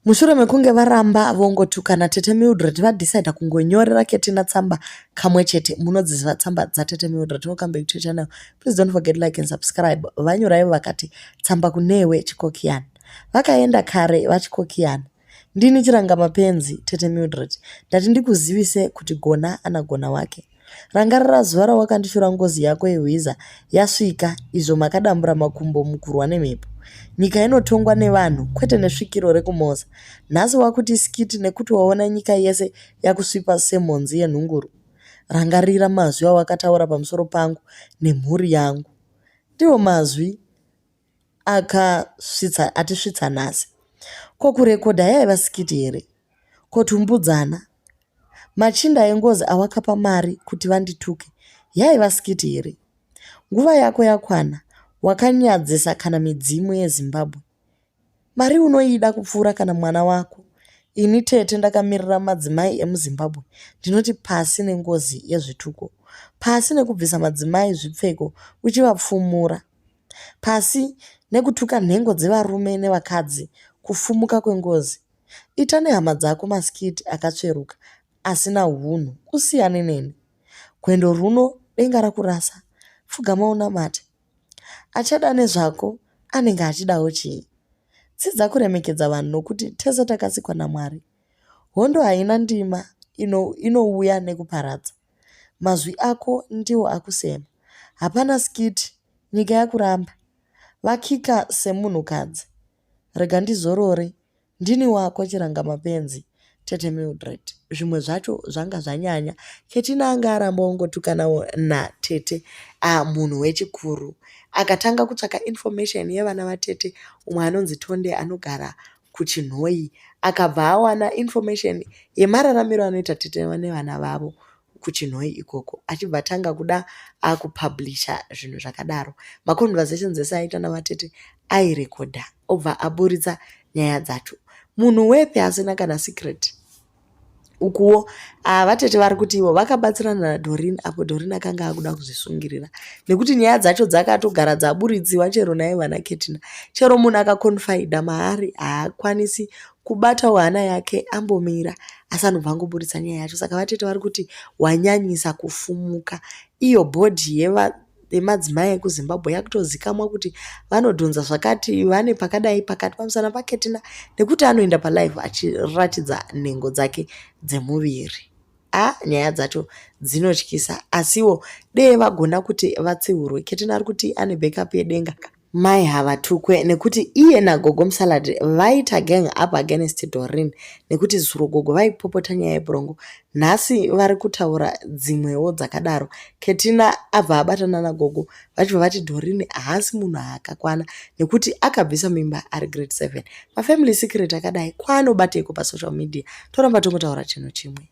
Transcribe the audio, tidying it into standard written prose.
Mushure mekunge varamba vongotukana Tete Mildred vadecide kungonyorera Ketina Tsamba kamwe chete. Munodziziva Tsamba dzaTete Mildred. Welcome back to the channel. Please don't forget to like and subscribe. Vanyorai vakati Tsamba kunewe Chikokiyana. Vakaenda kare vaChikokiyana. Ndini chiranga mapenzi Tete Mildred. Ndati ndikuzivise kuti gona anagona wake. Rangarira zuva rawakandishora ngozi yako yehwiza yasvika izvo makadambura makumbo mukurwa nemhepo. Nyika inotongwa nevanhu kwete nesvikiro rekumoza. Nhasi wakuti skiti nekuti waona nyika yese yakusvipa semhonzi yenhunguru. Rangarira mazwi awakataura pamusoro pangu nemhuri yangu. Ndiwo mazwi atisvitsa nhasi. Ko kurekodha yaiva skiti here? Ko tumbudzana? Machinda engozi awakapa mari kuti vandituke yaiva skiti here? Nguva yako yakwana. Wakanyadzisa kana midzimu yeZimbabwe. Mari unoida kupfuura kana mwana wako. Ini Tete ndakamirira madzimai emuZimbabwe. Ndinoti pasi nengozi yezvituko. Pasi nekubvisa madzimai zvipfeko uchivapfumura. Pasi nekutuka nhengo dzevarume nevakadzi kufumuka kwengozi. Ita nehama dzako maskiti akatsveruka asina hunhu. Usiyane neni. Gwendo runo denga rakurasa. Pfugama unamate. Achada nezvako anenge achidawo chii. Dzidza kuremekedza vanhu nokuti tese takasikwa naMwari. Hondo haina ndima inouya nekuparadza. Mazwi ako ndiwo akusema. Hapana skiti, nyika yakuramba. Vakika semunhukadzi. Rega ndizorore, ndini wako chiranga mapenzi Tete Mildred. Zvimwe zvacho zvanga zvanyanya. Ketina anga aramba ongotukanawo naTete munhu wechikuru. Akatanga kutsvaka information yevana vaTete umwe anonzi Tonde anogara kuChinhoi. Akabva awana information yemararamiro anoita Tete nevana vavo kuChinhoi ikoko. Achibva tanga kuda akupublisha zvinhu zvakadaro. Maconversations ese aita navaTete airekodha obva aburitsa nyaya dzacho. Munhu wepi asina kana secret. Ukuwo vaTete vari kuti ivo vakabatsirana naDorin apo Dorin akanga akuda kuzvisungirira. Nekuti nyaya dzacho dzakatogara dzaburidziwa chero naiva naKetina. Chero munhu akakonfaida maari haakwanisi kubata hana yake ambomira asanobva angoburitsa nyaya yacho. Saka vaTete vari kuti wanyanyisa kufumuka. Iyo bhodhi yemadzimai ekuZimbabwe yakutozikamwa kuti vanodhonza zvakati vane pakadai pakati pamusana paKetina nekuti anoenda palive achiratidza nhengo dzake dzemuviri. Nyaya dzacho dzinotyisa asiwo dee vagona kuti vatsiurwe. Ketina ari kuti ane backup yedenga. Mai havatukwe nekuti iye naGogo Msalad vaita gang up against Dorin nekuti zuro gogo vaipopota nyaya yeburongo. Nhasi vari kutaura dzimwewo dzakadaro. Ketina abva abatana naGogo vachibva vati Dorin haasi munhu akakwana nekuti akabvisa mimba ari grade 7. Mafamily secret akadai kwaanobateiko pasocial media. Toramba tongotaura chinhu chimwe.